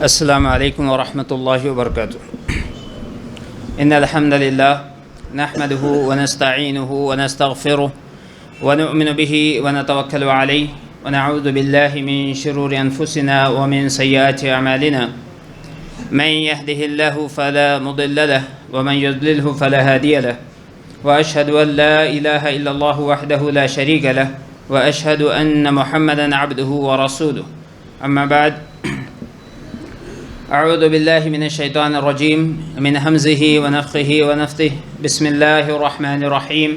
السلام علیکم ورحمۃ اللہ وبرکاتہ۔ ان الحمد للہ نحمده ونستعینه ونستغفره ونؤمن به ونتوکل علیہ ونعوذ باللہ من شرور انفسنا ومن سیئات اعمالنا من يهده الله فلا مضل له ومن يضلله فلا هادي له واشهد ان لا اله الا الله وحده لا شريك له واشهد ان محمدا عبده ورسوله اما بعد اعوذ باللہ من الشیطان الرجیم من حمزه ونفخه ونفثه بسم اللہ الرحمن الرحیم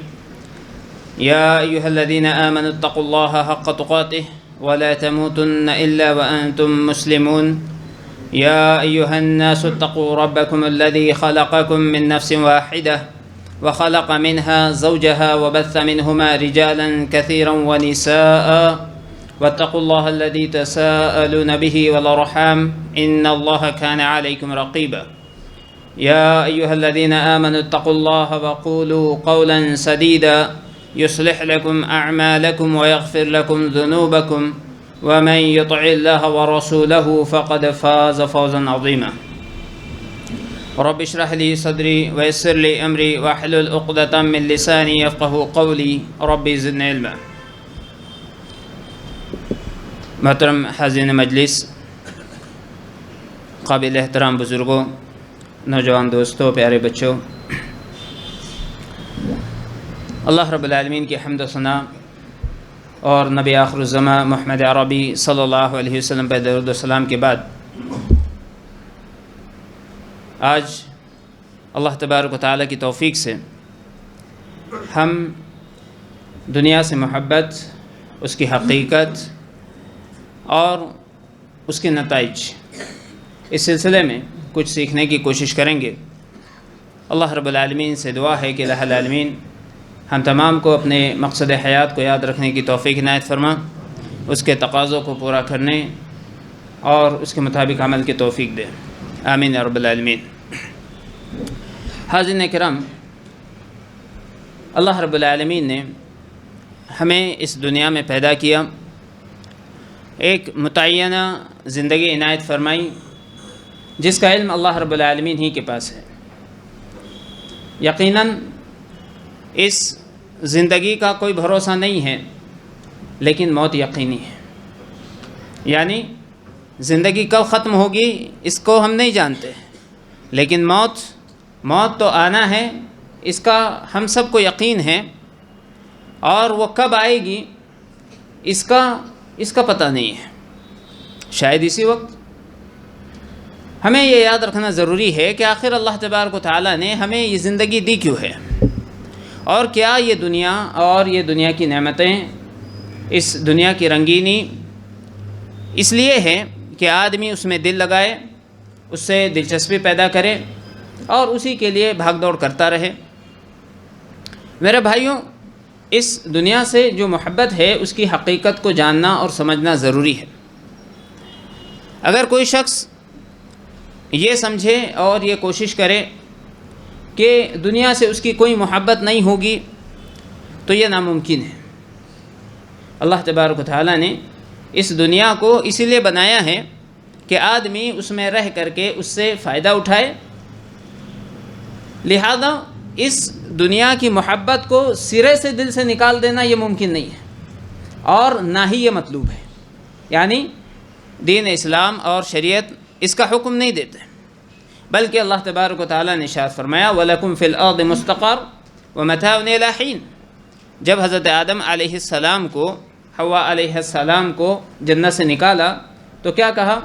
یا ایہا الذین آمنوا اتقوا اللہ حق تقاته ولا تموتن الا وانتم مسلمون یا ایہا الناس اتقوا ربکم الذی خلقکم من نفس واحدہ وخلق منها زوجها وبث منهما رجالا كثيرا ونساء واتقوا الله الذي تساءلون به والأرحام إن الله كان عليكم رقيبا يا أيها الذين آمنوا اتقوا الله وقولوا قولا سديدا يصلح لكم أعمالكم ويغفر لكم ذنوبكم ومن يطع الله ورسوله فقد فاز فوزا عظيما رب اشرح لي صدري ويسر لي أمري واحلل عقدة من لساني يفقهوا قولي رب زدني علما۔ محترم حاضرین مجلس، قابل احترام بزرگوں، نوجوان دوستوں، پیارے بچوں، اللہ رب العالمین کی حمد و ثنا اور نبی آخر الزماں محمد عربی صلی اللہ علیہ وسلم پہ درود و سلام کے بعد آج اللہ تبارک و تعالیٰ کی توفیق سے ہم دنیا سے محبت، اس کی حقیقت اور اس کے نتائج، اس سلسلے میں کچھ سیکھنے کی کوشش کریں گے۔ اللہ رب العالمین سے دعا ہے کہ الہ العالمین ہم تمام کو اپنے مقصد حیات کو یاد رکھنے کی توفیق عنایت فرما، اس کے تقاضوں کو پورا کرنے اور اس کے مطابق عمل کی توفیق دے، آمین یا رب العالمین۔ حاضرین کرام، اللہ رب العالمین نے ہمیں اس دنیا میں پیدا کیا، ایک متعینہ زندگی عنایت فرمائی جس کا علم اللہ رب العالمین ہی کے پاس ہے۔ یقیناً اس زندگی کا کوئی بھروسہ نہیں ہے، لیکن موت یقینی ہے۔ یعنی زندگی کب ختم ہوگی اس کو ہم نہیں جانتے، لیکن موت تو آنا ہے، اس کا ہم سب کو یقین ہے، اور وہ کب آئے گی اس کا پتہ نہیں ہے، شاید اسی وقت۔ ہمیں یہ یاد رکھنا ضروری ہے کہ آخر اللہ تبارک و تعالیٰ نے ہمیں یہ زندگی دی کیوں ہے، اور کیا یہ دنیا اور یہ دنیا کی نعمتیں، اس دنیا کی رنگینی اس لیے ہے کہ آدمی اس میں دل لگائے، اس سے دلچسپی پیدا کرے اور اسی کے لیے بھاگ دوڑ کرتا رہے۔ میرے بھائیوں، اس دنیا سے جو محبت ہے اس کی حقیقت کو جاننا اور سمجھنا ضروری ہے۔ اگر کوئی شخص یہ سمجھے اور یہ کوشش کرے کہ دنیا سے اس کی کوئی محبت نہیں ہوگی تو یہ ناممکن ہے۔ اللہ تبارک و تعالیٰ نے اس دنیا کو اسی لیے بنایا ہے کہ آدمی اس میں رہ کر کے اس سے فائدہ اٹھائے، لہذا اس دنیا کی محبت کو سرے سے دل سے نکال دینا یہ ممکن نہیں ہے، اور نہ ہی یہ مطلوب ہے۔ یعنی دین اسلام اور شریعت اس کا حکم نہیں دیتے، بلکہ اللہ تبارک و تعالیٰ نے ارشاد فرمایا وَلَكُمْ فِي الْأَرْضِ مُسْتَقَرٌّ وَمَتَاعٌ إِلَىٰ حِينٍ۔ جب حضرت آدم علیہ السلام کو، حوا علیہ السلام کو جنت سے نکالا تو کیا کہا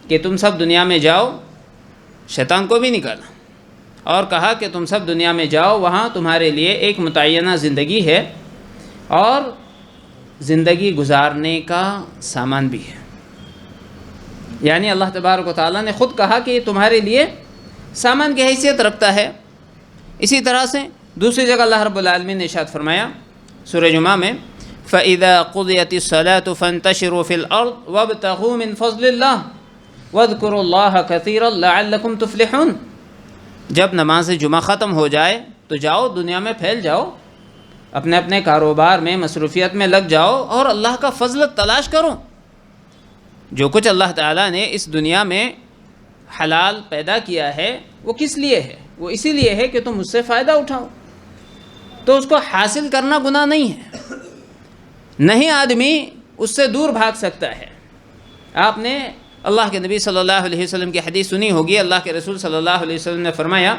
کہ تم سب دنیا میں جاؤ، شیطان کو بھی نکالا اور کہا کہ تم سب دنیا میں جاؤ، وہاں تمہارے لیے ایک متعینہ زندگی ہے اور زندگی گزارنے کا سامان بھی ہے۔ یعنی اللہ تبارک و تعالیٰ نے خود کہا کہ یہ تمہارے لیے سامان کی حیثیت رکھتا ہے۔ اسی طرح سے دوسری جگہ اللہ رب العالمین نے ارشاد فرمایا سورہ جمعہ میں فَإِذَا قُضِيَتِ الصَّلَاةُ فَانتَشِرُوا فِي الْأَرْضِ وَابْتَغُوا مِن فَضْلِ اللَّهِ وَاذْكُرُوا اللَّهَ كَثِيرًا لَعَلَّكُمْ تُفْلِحُونَ۔ جب نماز جمعہ ختم ہو جائے تو جاؤ، دنیا میں پھیل جاؤ، اپنے اپنے کاروبار میں، مصروفیت میں لگ جاؤ اور اللہ کا فضل تلاش کرو۔ جو کچھ اللہ تعالیٰ نے اس دنیا میں حلال پیدا کیا ہے وہ کس لیے ہے؟ وہ اسی لیے ہے کہ تم اس سے فائدہ اٹھاؤ، تو اس کو حاصل کرنا گناہ نہیں ہے، نہیں آدمی اس سے دور بھاگ سکتا ہے۔ آپ نے اللہ کے نبی صلی اللہ علیہ وسلم کی حدیث سنی ہوگی، اللہ کے رسول صلی اللہ علیہ وسلم نے فرمایا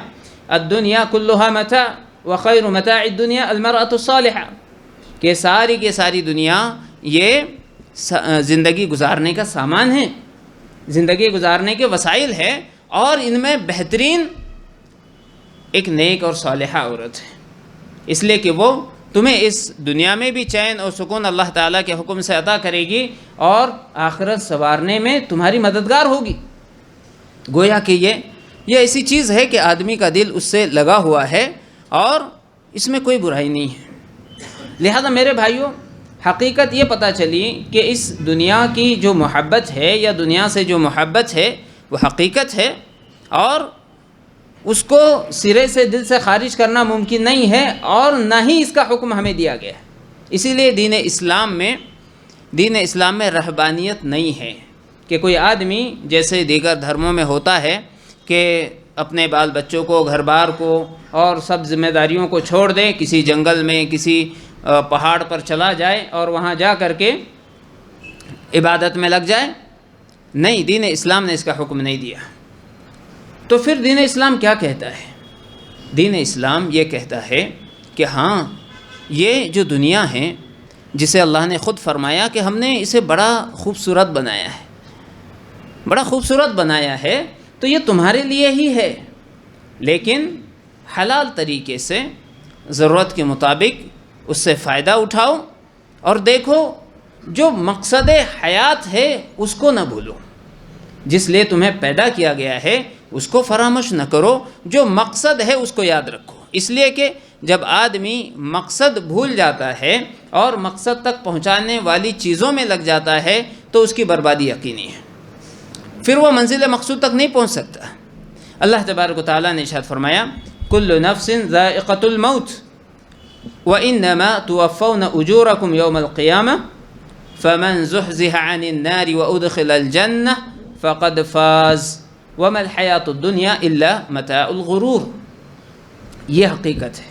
الدنیا کلها متاع وخیر متاع الدنیا المرأة الصالحہ، کہ ساری کی ساری دنیا یہ زندگی گزارنے کا سامان ہے، زندگی گزارنے کے وسائل ہے، اور ان میں بہترین ایک نیک اور صالحہ عورت ہے، اس لیے کہ وہ تمہیں اس دنیا میں بھی چین اور سکون اللہ تعالیٰ کے حکم سے عطا کرے گی، اور آخرت سنوارنے میں تمہاری مددگار ہوگی۔ گویا کہ یہ ایسی چیز ہے کہ آدمی کا دل اس سے لگا ہوا ہے، اور اس میں کوئی برائی نہیں ہے۔ لہذا میرے بھائیوں، حقیقت یہ پتہ چلی کہ اس دنیا کی جو محبت ہے یا دنیا سے جو محبت ہے وہ حقیقت ہے، اور اس کو سرے سے دل سے خارج کرنا ممکن نہیں ہے، اور نہ ہی اس کا حکم ہمیں دیا گیا ہے۔ اسی لیے دین اسلام میں رہبانیت نہیں ہے کہ کوئی آدمی جیسے دیگر دھرموں میں ہوتا ہے کہ اپنے بال بچوں کو، گھر بار کو اور سب ذمہ داریوں کو چھوڑ دے، کسی جنگل میں کسی پہاڑ پر چلا جائے اور وہاں جا کر کے عبادت میں لگ جائے۔ نہیں، دین اسلام نے اس کا حکم نہیں دیا۔ تو پھر دین اسلام کیا کہتا ہے؟ دین اسلام یہ کہتا ہے کہ ہاں، یہ جو دنیا ہے جسے اللہ نے خود فرمایا کہ ہم نے اسے بڑا خوبصورت بنایا ہے، بڑا خوبصورت بنایا ہے، تو یہ تمہارے لیے ہی ہے، لیکن حلال طریقے سے ضرورت کے مطابق اس سے فائدہ اٹھاؤ، اور دیکھو جو مقصد حیات ہے اس کو نہ بھولو، جس لیے تمہیں پیدا کیا گیا ہے اس کو فراموش نہ کرو، جو مقصد ہے اس کو یاد رکھو۔ اس لیے کہ جب آدمی مقصد بھول جاتا ہے اور مقصد تک پہنچانے والی چیزوں میں لگ جاتا ہے تو اس کی بربادی یقینی ہے، پھر وہ منزل مقصود تک نہیں پہنچ سکتا۔ اللہ تبارک و تعالیٰ نے ارشاد فرمایا کل نفس ذائقۃ الموت وانما توفون اجورکم یوم القیامہ فمن زحزح عن النار وادخل الجنہ فقد فاز وما الحیات الدنیا الا متاع الغرور۔ یہ حقیقت ہے،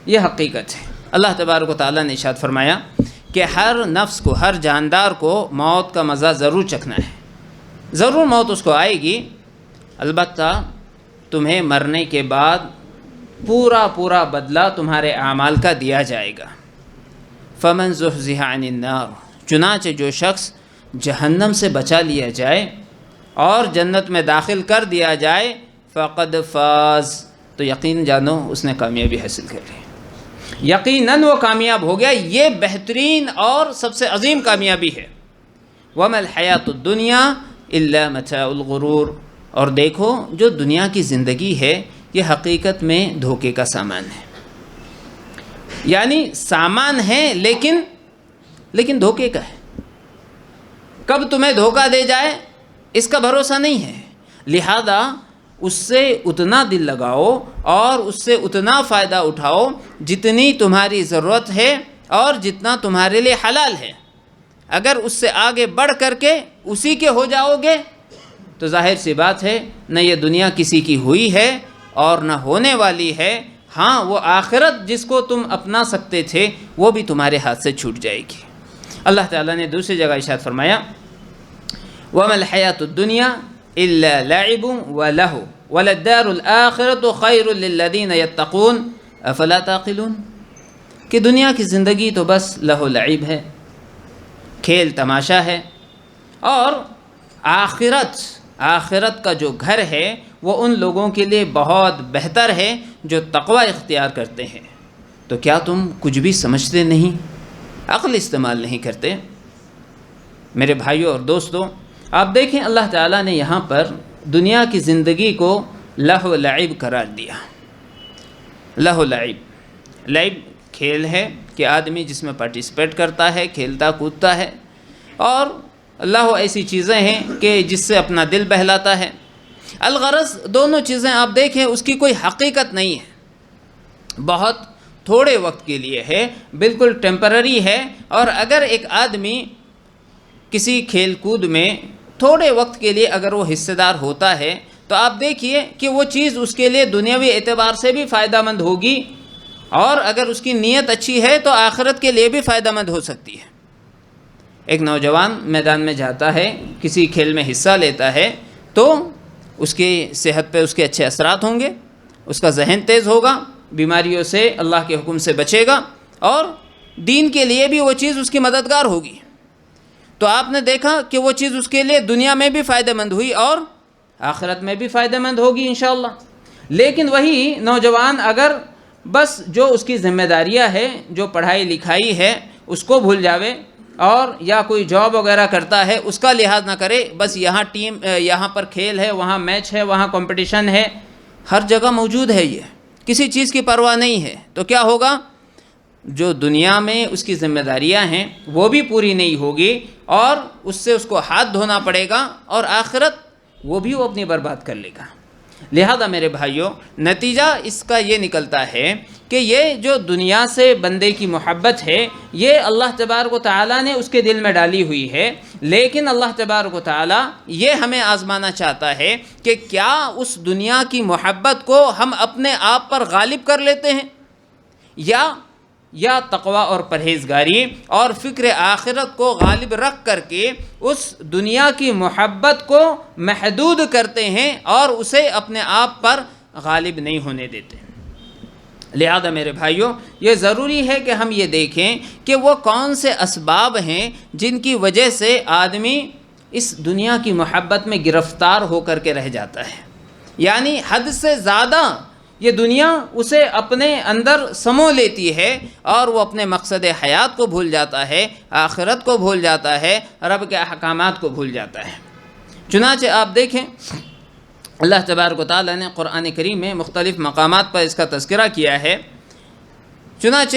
یہ حقیقت ہے۔ اللہ تبارک و تعالیٰ نے ارشاد فرمایا کہ ہر نفس کو، ہر جاندار کو موت کا مزہ ضرور چکھنا ہے، ضرور موت اس کو آئے گی، البتہ تمہیں مرنے کے بعد پورا بدلہ تمہارے اعمال کا دیا جائے گا۔ فمن زحزح عن النار، چنانچہ جو شخص جہنم سے بچا لیا جائے اور جنت میں داخل کر دیا جائے، فقد فاز، تو یقین جانو اس نے کامیابی حاصل کر لی، یقیناً وہ کامیاب ہو گیا۔ یہ بہترین اور سب سے عظیم کامیابی ہے۔ وما الحیات الدنیا الا متاع الغرور، اور دیکھو جو دنیا کی زندگی ہے یہ حقیقت میں دھوکے کا سامان ہے، یعنی سامان ہے لیکن دھوکے کا ہے۔ کب تمہیں دھوکہ دے جائے اس کا بھروسہ نہیں ہے، لہذا اس سے اتنا دل لگاؤ اور اس سے اتنا فائدہ اٹھاؤ جتنی تمہاری ضرورت ہے اور جتنا تمہارے لیے حلال ہے۔ اگر اس سے آگے بڑھ کر کے اسی کے ہو جاؤ گے تو ظاہر سی بات ہے نہ یہ دنیا کسی کی ہوئی ہے اور نہ ہونے والی ہے۔ ہاں، وہ آخرت جس کو تم اپنا سکتے تھے وہ بھی تمہارے ہاتھ سے چھوٹ جائے گی۔ اللہ تعالیٰ نے دوسری جگہ ارشاد فرمایا وَمَا الْحَيَاةُ الدُّنْيَا إِلَّا لَعِبٌ وَلَهْوٌ وَلَلدَّارُ الْآخِرَةُ خَيْرٌ لِلَّذِينَ يَتَّقُونَ أَفَلَا تَعْقِلُونَ، کہ دنیا کی زندگی تو بس لہو لعب ہے، کھیل تماشا ہے، اور آخرت کا جو گھر ہے وہ ان لوگوں کے لیے بہت بہتر ہے جو تقوی اختیار کرتے ہیں۔ تو کیا تم کچھ بھی سمجھتے نہیں، عقل استعمال نہیں کرتے؟ میرے بھائیوں اور دوستوں، آپ دیکھیں اللہ تعالیٰ نے یہاں پر دنیا کی زندگی کو لہو لعب قرار دیا۔ لہو لعب کھیل ہے کہ آدمی جس میں پارٹیسپیٹ کرتا ہے، کھیلتا کودتا ہے، اور لہو ایسی چیزیں ہیں کہ جس سے اپنا دل بہلاتا ہے۔ الغرض دونوں چیزیں آپ دیکھیں اس کی کوئی حقیقت نہیں ہے، بہت تھوڑے وقت کے لیے ہے، بالکل ٹیمپرری ہے، اور اگر ایک آدمی کسی کھیل کود میں تھوڑے وقت کے لیے اگر وہ حصے دار ہوتا ہے تو آپ دیکھیے کہ وہ چیز اس کے لیے دنیاوی اعتبار سے بھی فائدہ مند ہوگی، اور اگر اس کی نیت اچھی ہے تو آخرت کے لیے بھی فائدہ مند ہو سکتی ہے۔ ایک نوجوان میدان میں جاتا ہے، کسی کھیل میں حصہ لیتا ہے، تو اس کی صحت پہ اس کے اچھے اثرات ہوں گے، اس کا ذہن تیز ہوگا، بیماریوں سے اللہ کے حکم سے بچے گا، اور دین کے لیے بھی وہ چیز اس کی مددگار ہوگی۔ تو آپ نے دیکھا کہ وہ چیز اس کے لیے دنیا میں بھی فائدہ مند ہوئی اور آخرت میں بھی فائدہ مند ہوگی انشاءاللہ۔ لیکن وہی نوجوان اگر بس جو اس کی ذمہ داریاں ہے، جو پڑھائی لکھائی ہے، اس کو بھول جاوے، اور یا کوئی جاب وغیرہ کرتا ہے اس کا لحاظ نہ کرے، بس یہاں پر کھیل ہے، وہاں میچ ہے، وہاں کمپٹیشن ہے، ہر جگہ موجود ہے، یہ کسی چیز کی پرواہ نہیں ہے، تو کیا ہوگا؟ جو دنیا میں اس کی ذمہ داریاں ہیں وہ بھی پوری نہیں ہوگی، اور اس سے اس کو ہاتھ دھونا پڑے گا، اور آخرت وہ بھی وہ اپنی برباد کر لے گا۔ لہذا میرے بھائیوں، نتیجہ اس کا یہ نکلتا ہے کہ یہ جو دنیا سے بندے کی محبت ہے، یہ اللہ تبارک و تعالیٰ نے اس کے دل میں ڈالی ہوئی ہے، لیکن اللہ تبارک و تعالیٰ یہ ہمیں آزمانا چاہتا ہے کہ کیا اس دنیا کی محبت کو ہم اپنے آپ پر غالب کر لیتے ہیں، یا تقوی اور پرہیزگاری اور فکر آخرت کو غالب رکھ کر کے اس دنیا کی محبت کو محدود کرتے ہیں اور اسے اپنے آپ پر غالب نہیں ہونے دیتے۔ لہذا میرے بھائیوں، یہ ضروری ہے کہ ہم یہ دیکھیں کہ وہ کون سے اسباب ہیں جن کی وجہ سے آدمی اس دنیا کی محبت میں گرفتار ہو کر کے رہ جاتا ہے، یعنی حد سے زیادہ یہ دنیا اسے اپنے اندر سمو لیتی ہے، اور وہ اپنے مقصد حیات کو بھول جاتا ہے، آخرت کو بھول جاتا ہے، رب کے احکامات کو بھول جاتا ہے۔ چنانچہ آپ دیکھیں اللہ تبارک و تعالیٰ نے قرآن کریم میں مختلف مقامات پر اس کا تذکرہ کیا ہے۔ چنانچہ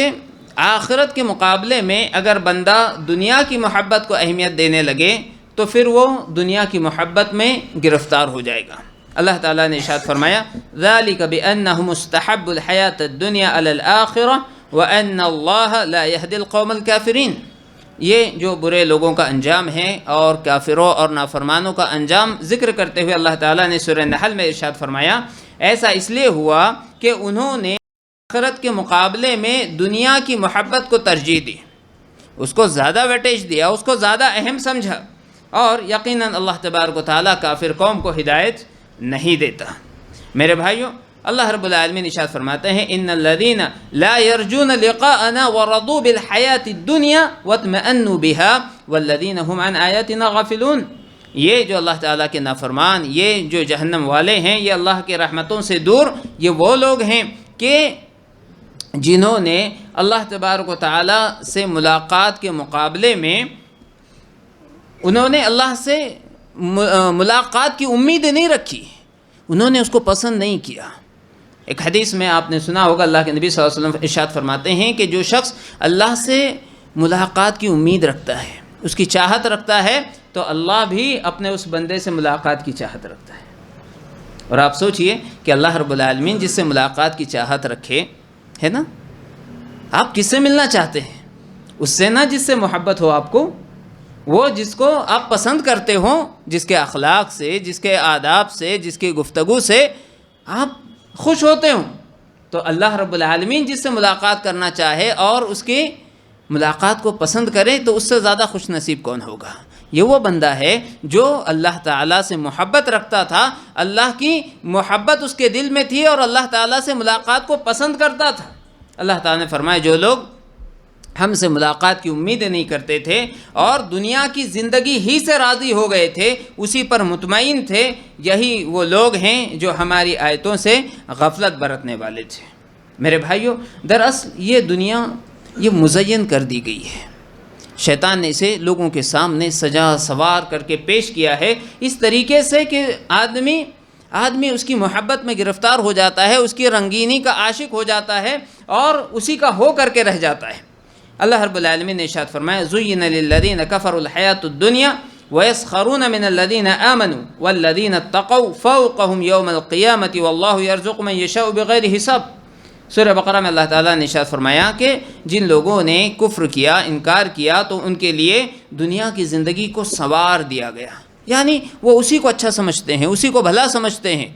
آخرت کے مقابلے میں اگر بندہ دنیا کی محبت کو اہمیت دینے لگے تو پھر وہ دنیا کی محبت میں گرفتار ہو جائے گا۔ اللہ تعالیٰ نے ارشاد فرمایا ذَلِكَ بِأَنَّهُ مُسْتَحَبُّ الْحَيَاةَ الدُّنْيَا عَلَى الْآخِرَةِ وَأَنَّ اللَّهَ لَا يَهْدِي الْقَوْمَ الْكَافِرِينَ۔ یہ جو برے لوگوں کا انجام ہے اور کافروں اور نافرمانوں کا انجام ذکر کرتے ہوئے اللہ تعالیٰ نے سورہ نحل میں ارشاد فرمایا ایسا اس لیے ہوا کہ انہوں نے آخرت کے مقابلے میں دنیا کی محبت کو ترجیح دی، اس کو زیادہ ویٹیج دیا، اس کو زیادہ اہم سمجھا، اور یقیناً اللہ تبارک و تعالیٰ کافر قوم کو ہدایت نہیں دیتا۔ میرے بھائیوں، اللہ رب العالمین ارشاد فرماتے ہیں ان الذین لا یرجون لقاءنا ورضوا بالحیاة الدنیا واطمأنوا بها والذین هم عن آیاتنا غافلون۔ یہ جو اللہ تعالیٰ کے نافرمان، یہ جو جہنم والے ہیں، یہ اللہ کے رحمتوں سے دور، یہ وہ لوگ ہیں کہ جنہوں نے اللہ تبارک و تعالیٰ سے ملاقات کے مقابلے میں انہوں نے اللہ سے ملاقات کی امید نہیں رکھی، انہوں نے اس کو پسند نہیں کیا۔ ایک حدیث میں آپ نے سنا ہوگا، اللہ کے نبی صلی اللہ علیہ وسلم ارشاد فرماتے ہیں کہ جو شخص اللہ سے ملاقات کی امید رکھتا ہے، اس کی چاہت رکھتا ہے، تو اللہ بھی اپنے اس بندے سے ملاقات کی چاہت رکھتا ہے۔ اور آپ سوچئے کہ اللہ رب العالمین جس سے ملاقات کی چاہت رکھے ہے نا، آپ کس سے ملنا چاہتے ہیں؟ اس سے نا جس سے محبت ہو آپ کو، وہ جس کو آپ پسند کرتے ہوں، جس کے اخلاق سے، جس کے آداب سے، جس کی گفتگو سے آپ خوش ہوتے ہوں۔ تو اللہ رب العالمین جس سے ملاقات کرنا چاہے اور اس کی ملاقات کو پسند کرے تو اس سے زیادہ خوش نصیب کون ہوگا؟ یہ وہ بندہ ہے جو اللہ تعالیٰ سے محبت رکھتا تھا، اللہ کی محبت اس کے دل میں تھی اور اللہ تعالیٰ سے ملاقات کو پسند کرتا تھا۔ اللہ تعالیٰ نے فرمایا جو لوگ ہم سے ملاقات کی امید نہیں کرتے تھے اور دنیا کی زندگی ہی سے راضی ہو گئے تھے، اسی پر مطمئن تھے، یہی وہ لوگ ہیں جو ہماری آیتوں سے غفلت برتنے والے تھے۔ میرے بھائیوں، دراصل یہ دنیا یہ مزین کر دی گئی ہے، شیطان نے اسے لوگوں کے سامنے سجا سوار کر کے پیش کیا ہے اس طریقے سے کہ آدمی اس کی محبت میں گرفتار ہو جاتا ہے، اس کی رنگینی کا عاشق ہو جاتا ہے اور اسی کا ہو کر کے رہ جاتا ہے۔ اللہ رب العالمین نے ارشاد فرمایا زُيِّنَ لِلَّذِينَ كَفَرُوا الْحَيَاةُ الدُّنْيَا وَيَسْخَرُونَ مِنَ الَّذِينَ آمَنُوا وَالَّذِينَ اتَّقَوْا فَوْقَهُمْ يَوْمَ الْقِيَامَةِ وَاللَّهُ يَرْزُقُ مَن يَشَاءُ بِغَيْرِ حساب۔ سورہ بقرہ میں اللہ تعالیٰ نے ارشاد فرمایا کہ جن لوگوں نے کفر کیا، انکار کیا، تو ان کے لیے دنیا کی زندگی کو سنوار دیا گیا، یعنی وہ اسی کو اچھا سمجھتے ہیں، اسی کو بھلا سمجھتے ہیں،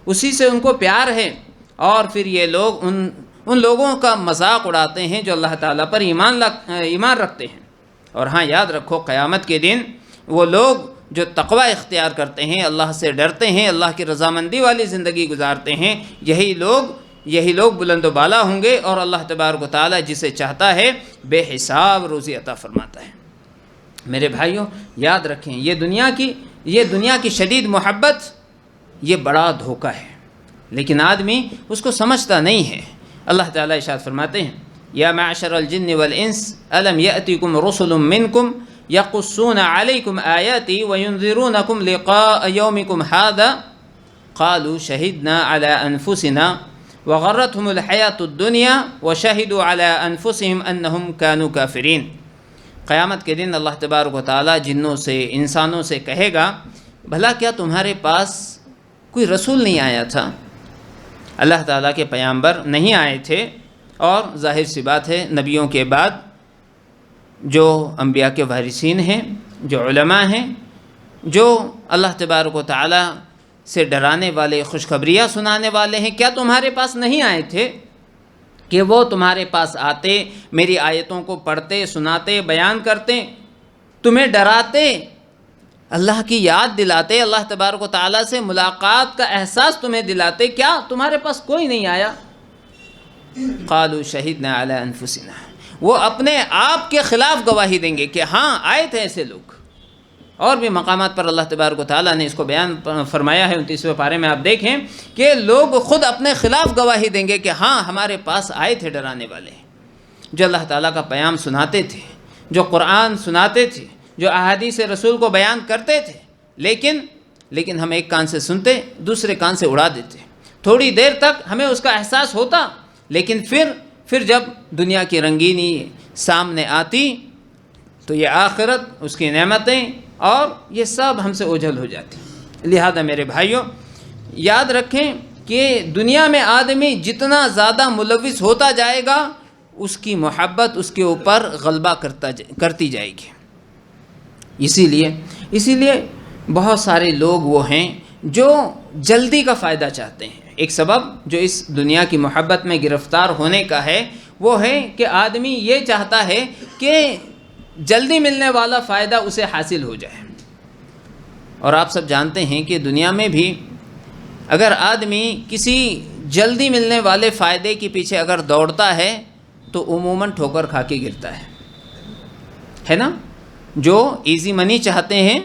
اسی سے ان کو پیار ہے، اور پھر یہ لوگ ان لوگوں کا مذاق اڑاتے ہیں جو اللہ تعالیٰ پر ایمان رکھتے ہیں۔ اور ہاں یاد رکھو، قیامت کے دن وہ لوگ جو تقوی اختیار کرتے ہیں، اللہ سے ڈرتے ہیں، اللہ کی رضامندی والی زندگی گزارتے ہیں، یہی لوگ بلند و بالا ہوں گے، اور اللہ تبارک و تعالیٰ جسے چاہتا ہے بے حساب روزی عطا فرماتا ہے۔ میرے بھائیوں یاد رکھیں، یہ دنیا کی شدید محبت یہ بڑا دھوکہ ہے، لیکن آدمی اس کو سمجھتا نہیں ہے۔ اللہ تعالیٰ ارشاد فرماتے ہیں، یا معشر الجن والانس الم یأتکم رسل منکم یقصون علیکم آیاتی وینذرونکم لقاء یومکم ھذا قالوا شہدنا علی انفسنا وغرتهم الحیاۃ الدنیا وشہدوا علی انفسہم انہم کانوا کافرین۔ قیامت کے دن اللہ تبارک و تعالیٰ جنوں سے انسانوں سے کہے گا، بھلا کیا تمہارے پاس کوئی رسول نہیں آیا تھا؟ اللہ تعالیٰ کے پیغمبر نہیں آئے تھے، اور ظاہر سی بات ہے نبیوں کے بعد جو انبیاء کے وارثین ہیں، جو علماء ہیں، جو اللہ تبارک و تعالیٰ سے ڈرانے والے، خوشخبریاں سنانے والے ہیں، کیا تمہارے پاس نہیں آئے تھے کہ وہ تمہارے پاس آتے، میری آیتوں کو پڑھتے، سناتے، بیان کرتے، تمہیں ڈراتے، اللہ کی یاد دلاتے، اللہ تبارک و تعالیٰ سے ملاقات کا احساس تمہیں دلاتے؟ کیا تمہارے پاس کوئی نہیں آیا؟ قالوا شہدنا علی انفسنا، وہ اپنے آپ کے خلاف گواہی دیں گے کہ ہاں آئے تھے ایسے لوگ۔ اور بھی مقامات پر اللہ تبارک و تعالیٰ نے اس کو بیان فرمایا ہے، 29ویں پارے میں آپ دیکھیں کہ لوگ خود اپنے خلاف گواہی دیں گے کہ ہاں ہمارے پاس آئے تھے ڈرانے والے، جو اللہ تعالیٰ کا پیام سناتے تھے، جو قرآن سناتے تھے، جو احادیث رسول کو بیان کرتے تھے، لیکن ہم ایک کان سے سنتے، دوسرے کان سے اڑا دیتے۔ تھوڑی دیر تک ہمیں اس کا احساس ہوتا، لیکن پھر جب دنیا کی رنگینی سامنے آتی تو یہ آخرت، اس کی نعمتیں اور یہ سب ہم سے اوجھل ہو جاتی۔ لہذا میرے بھائیوں یاد رکھیں کہ دنیا میں آدمی جتنا زیادہ ملوث ہوتا جائے گا، اس کی محبت اس کے اوپر غلبہ کرتی جائے گی۔ اسی لیے بہت سارے لوگ وہ ہیں جو جلدی کا فائدہ چاہتے ہیں۔ ایک سبب جو اس دنیا کی محبت میں گرفتار ہونے کا ہے وہ ہے کہ آدمی یہ چاہتا ہے کہ جلدی ملنے والا فائدہ اسے حاصل ہو جائے۔ اور آپ سب جانتے ہیں کہ دنیا میں بھی اگر آدمی کسی جلدی ملنے والے فائدے کے پیچھے اگر دوڑتا ہے تو عموماً ٹھوکر کھا کے گرتا ہے نا؟ جو ایزی منی چاہتے ہیں،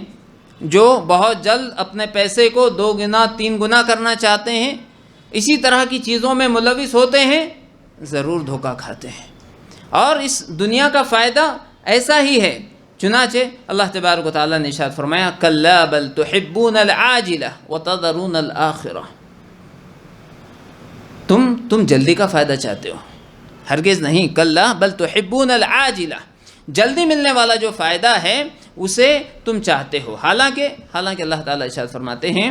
جو بہت جلد اپنے پیسے کو 2 گنا 3 گنا کرنا چاہتے ہیں، اسی طرح کی چیزوں میں ملوث ہوتے ہیں، ضرور دھوکہ کھاتے ہیں۔ اور اس دنیا کا فائدہ ایسا ہی ہے، چنانچہ اللہ تبارک و تعالیٰ نے ارشاد فرمایا، کلا بل تحبون العاجلہ وتذرون الآخرہ، تم جلدی کا فائدہ چاہتے ہو، ہرگز نہیں، کلا بل تحبون العاجلہ، جلدی ملنے والا جو فائدہ ہے اسے تم چاہتے ہو، حالانکہ اللہ تعالیٰ ارشاد فرماتے ہیں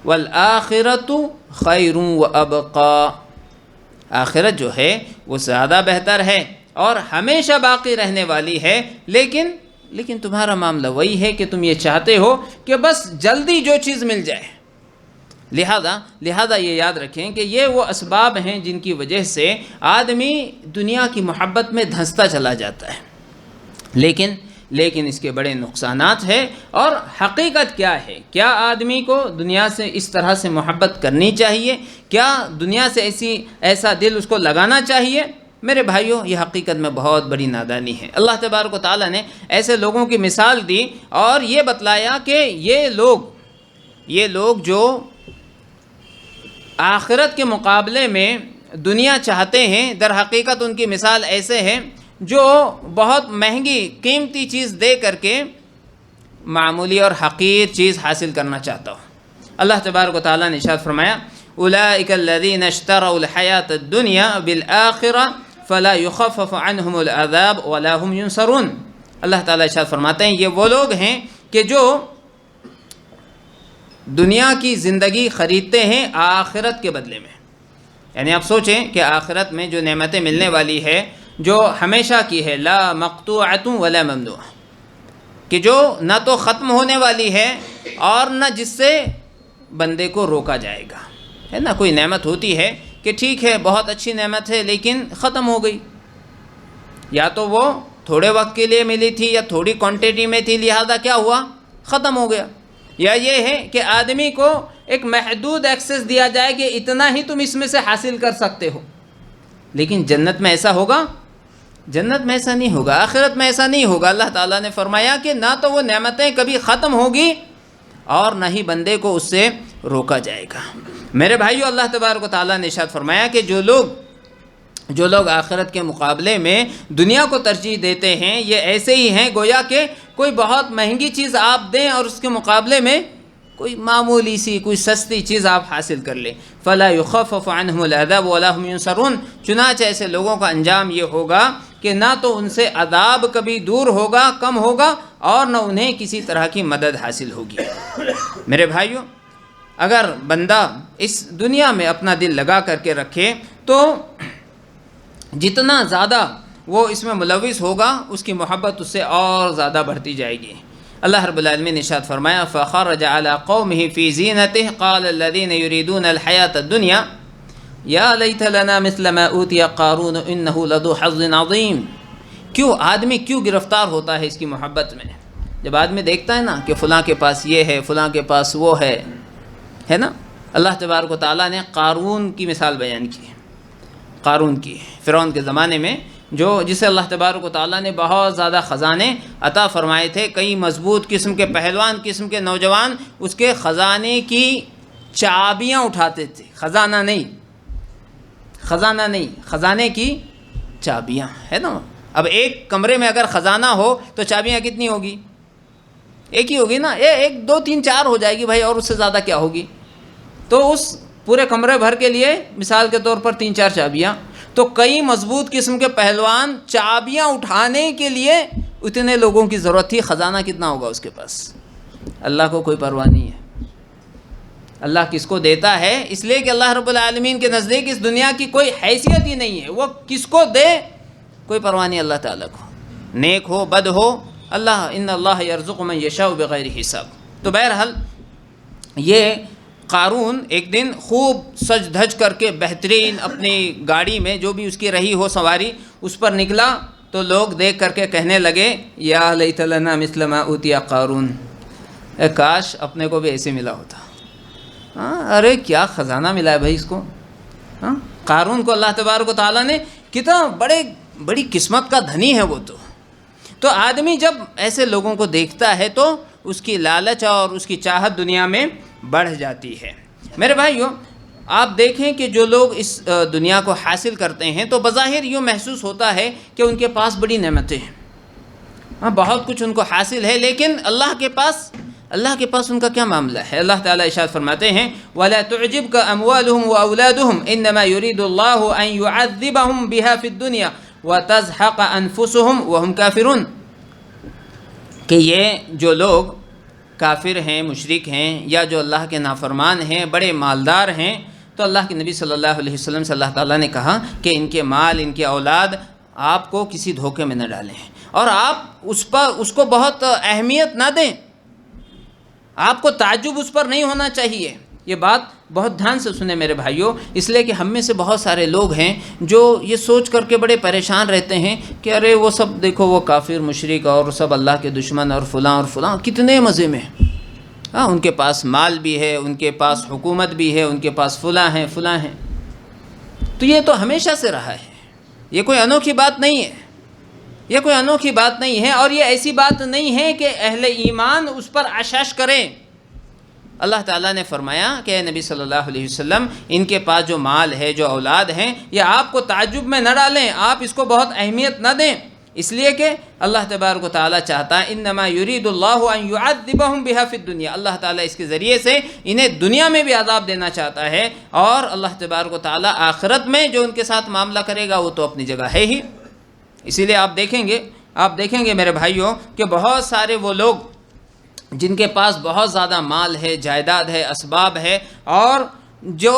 والآخرۃ خیر وابقی، آخرت جو ہے وہ زیادہ بہتر ہے اور ہمیشہ باقی رہنے والی ہے، لیکن تمہارا معاملہ وہی ہے کہ تم یہ چاہتے ہو کہ بس جلدی جو چیز مل جائے۔ لہذا یہ یاد رکھیں کہ یہ وہ اسباب ہیں جن کی وجہ سے آدمی دنیا کی محبت میں دھنستا چلا جاتا ہے، لیکن اس کے بڑے نقصانات ہیں۔ اور حقیقت کیا ہے؟ کیا آدمی کو دنیا سے اس طرح سے محبت کرنی چاہیے؟ کیا دنیا سے ایسا دل اس کو لگانا چاہیے؟ میرے بھائیوں یہ حقیقت میں بہت بڑی نادانی ہے۔ اللہ تبارک و تعالیٰ نے ایسے لوگوں کی مثال دی اور یہ بتلایا کہ یہ لوگ جو آخرت کے مقابلے میں دنیا چاہتے ہیں، در حقیقت ان کی مثال ایسے ہے جو بہت مہنگی قیمتی چیز دے کر کے معمولی اور حقیر چیز حاصل کرنا چاہتا ہو۔ اللہ تبارک و تعالیٰ نے ارشاد فرمایا، اولئک الذین اشتروا الحیاۃ الدنیا بالآخرہ فلا یخفف عنہم العذاب ولا هم ینصرون۔ اللہ تعالیٰ ارشاد فرماتے ہیں یہ وہ لوگ ہیں کہ جو دنیا کی زندگی خریدتے ہیں آخرت کے بدلے میں۔ یعنی آپ سوچیں کہ آخرت میں جو نعمتیں ملنے والی ہے، جو ہمیشہ کی ہے، لا مقطوعۃ ولا ممنوع، کہ جو نہ تو ختم ہونے والی ہے اور نہ جس سے بندے کو روکا جائے گا، ہے نا۔ کوئی نعمت ہوتی ہے کہ ٹھیک ہے بہت اچھی نعمت ہے لیکن ختم ہو گئی، یا تو وہ تھوڑے وقت کے لیے ملی تھی یا تھوڑی کوانٹٹی میں تھی، لہذا کیا ہوا، ختم ہو گیا۔ یا یہ ہے کہ آدمی کو ایک محدود ایکسیس دیا جائے کہ اتنا ہی تم اس میں سے حاصل کر سکتے ہو، لیکن جنت میں ایسا ہوگا؟ جنت میں ایسا نہیں ہوگا، آخرت میں ایسا نہیں ہوگا۔ اللہ تعالیٰ نے فرمایا کہ نہ تو وہ نعمتیں کبھی ختم ہوگی اور نہ ہی بندے کو اس سے روکا جائے گا۔ میرے بھائیو، اللہ تبارک و تعالیٰ نے ارشاد فرمایا کہ جو لوگ آخرت کے مقابلے میں دنیا کو ترجیح دیتے ہیں، یہ ایسے ہی ہیں گویا کہ کوئی بہت مہنگی چیز آپ دیں اور اس کے مقابلے میں کوئی معمولی سی کوئی سستی چیز آپ حاصل کر لیں۔ فلا يخفف عنهم العذاب ولا هم ينصرون، چنانچہ ایسے لوگوں کا انجام یہ ہوگا کہ نہ تو ان سے عذاب کبھی دور ہوگا، کم ہوگا، اور نہ انہیں کسی طرح کی مدد حاصل ہوگی۔ میرے بھائیوں، اگر بندہ اس دنیا میں اپنا دل لگا کر کے رکھے تو جتنا زیادہ وہ اس میں ملوث ہوگا اس کی محبت اس سے اور زیادہ بڑھتی جائے گی۔ اللہ رب العالمین نے ارشاد فرمایا فخرج على قومه في زینته قال الذين يريدون الحياة الدنيا يا ليت لنا مثل ما اوتي قارون انه لذو حظ عظیم۔ کیوں آدمی کیوں گرفتار ہوتا ہے اس کی محبت میں؟ جب آدمی دیکھتا ہے نا کہ فلاں کے پاس یہ ہے، فلاں کے پاس وہ ہے نا۔ اللہ تبارک و تعالیٰ نے قارون کی مثال بیان کی، قارون کی، فرعون کے زمانے میں جسے اللہ تبارک و تعالیٰ نے بہت زیادہ خزانے عطا فرمائے تھے۔ کئی مضبوط قسم کے پہلوان قسم کے نوجوان اس کے خزانے کی چابیاں اٹھاتے تھے، خزانہ نہیں، خزانے کی چابیاں، ہے نا۔ اب ایک کمرے میں اگر خزانہ ہو تو چابیاں کتنی ہوگی؟ ایک ہی ہوگی نا، ایک دو تین چار ہو جائے گی بھائی، اور اس سے زیادہ کیا ہوگی؟ تو اس پورے کمرے بھر کے لیے مثال کے طور پر 3-4 چابیاں، تو کئی مضبوط قسم کے پہلوان چابیاں اٹھانے کے لیے اتنے لوگوں کی ضرورت تھی۔ خزانہ کتنا ہوگا اس کے پاس؟ اللہ کو کوئی پرواہ نہیں ہے۔ اللہ کس کو دیتا ہے؟ اس لیے کہ اللہ رب العالمین کے نزدیک اس دنیا کی کوئی حیثیت ہی نہیں ہے، وہ کس کو دے کوئی پرواہ نہیں اللہ تعالیٰ کو، نیک ہو بد ہو، اللہ ان اللہ یرزق من یشاء بغیر حساب۔ تو بہرحال یہ قارون ایک دن خوب سج دھج کر کے بہترین اپنی گاڑی میں جو بھی اس کی رہی ہو سواری اس پر نکلا، تو لوگ دیکھ کر کے کہنے لگے یا لیت لنا مثل ما اوتی قارون، کاش اپنے کو بھی ایسے ملا ہوتا۔ ارے کیا خزانہ ملا ہے بھائی اس کو۔ قارون کو اللہ تبارک و تعالیٰ نے کتنا بڑی قسمت کا دھنی ہے وہ تو آدمی جب ایسے لوگوں کو دیکھتا ہے تو اس کی لالچ اور اس کی چاہت دنیا میں بڑھ جاتی ہے۔ میرے بھائیو، آپ دیکھیں کہ جو لوگ اس دنیا کو حاصل کرتے ہیں تو بظاہر یوں محسوس ہوتا ہے کہ ان کے پاس بڑی نعمتیں ہیں، بہت کچھ ان کو حاصل ہے، لیکن اللہ کے پاس ان کا کیا معاملہ ہے؟ اللہ تعالیٰ ارشاد فرماتے ہیں وَلَا تُعْجِبْكَ أَمْوَالُهُمْ وَأَوْلَادُهُمْ إِنَّمَا يُرِيدُ اللَّهُ أَن يُعَذِّبَهُمْ بِهَا فِي الدُّنْيَا وَتَزْهَقَ أَنفُسُهُمْ وَهُمْ كَافِرُونَ، کہ یہ جو لوگ کافر ہیں، مشرک ہیں، یا جو اللہ کے نافرمان ہیں، بڑے مالدار ہیں، تو اللہ کے نبی صلی اللہ علیہ وسلم سے اللہ تعالیٰ نے کہا کہ ان کے مال، ان کی اولاد آپ کو کسی دھوکے میں نہ ڈالیں، اور آپ اس کو بہت اہمیت نہ دیں، آپ کو تعجب اس پر نہیں ہونا چاہیے۔ یہ بات بہت دھیان سے سنیں میرے بھائیوں، اس لیے کہ ہم میں سے بہت سارے لوگ ہیں جو یہ سوچ کر کے بڑے پریشان رہتے ہیں کہ ارے وہ سب دیکھو، وہ کافر مشرک اور سب اللہ کے دشمن اور فلاں کتنے مزے میں، ان کے پاس مال بھی ہے، ان کے پاس حکومت بھی ہے، ان کے پاس فلاں ہیں۔ تو یہ تو ہمیشہ سے رہا ہے، یہ کوئی انوکھی بات نہیں ہے، اور یہ ایسی بات نہیں ہے کہ اہل ایمان اس پر عشش کریں۔ اللہ تعالیٰ نے فرمایا کہ اے نبی صلی اللہ علیہ وسلم، ان کے پاس جو مال ہے، جو اولاد ہیں، یہ آپ کو تعجب میں نہ ڈالیں، آپ اس کو بہت اہمیت نہ دیں، اس لیے کہ اللہ تبارک و تعالیٰ چاہتا ہے انما یرید اللہ ان یعذبہم بہا فی الدنیا، اللہ تعالیٰ اس کے ذریعے سے انہیں دنیا میں بھی عذاب دینا چاہتا ہے، اور اللہ تبارک و تعالیٰ آخرت میں جو ان کے ساتھ معاملہ کرے گا وہ تو اپنی جگہ ہے ہی۔ اسی لیے آپ دیکھیں گے میرے بھائیوں کہ بہت سارے وہ لوگ جن کے پاس بہت زیادہ مال ہے، جائیداد ہے، اسباب ہے، اور جو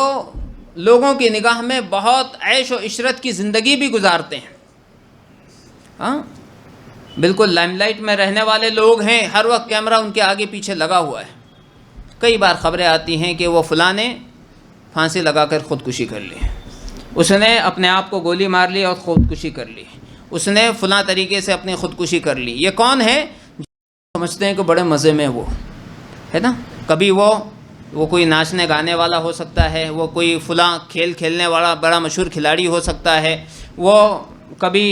لوگوں کی نگاہ میں بہت عیش و عشرت کی زندگی بھی گزارتے ہیں، بالکل لائم لائٹ میں رہنے والے لوگ ہیں، ہر وقت کیمرہ ان کے آگے پیچھے لگا ہوا ہے. کئی بار خبریں آتی ہیں کہ وہ فلاں نے پھانسی لگا کر خودکشی کر لی، اس نے اپنے آپ کو گولی مار لی اور خودکشی کر لی، اس نے فلاں طریقے سے اپنی خودکشی کر لی. یہ کون ہے؟ سمجھتے ہیں کہ بڑے مزے میں وہ ہے نا. کبھی وہ کوئی ناچنے گانے والا ہو سکتا ہے، وہ کوئی فلاں کھیل کھیلنے والا بڑا مشہور کھلاڑی ہو سکتا ہے، وہ کبھی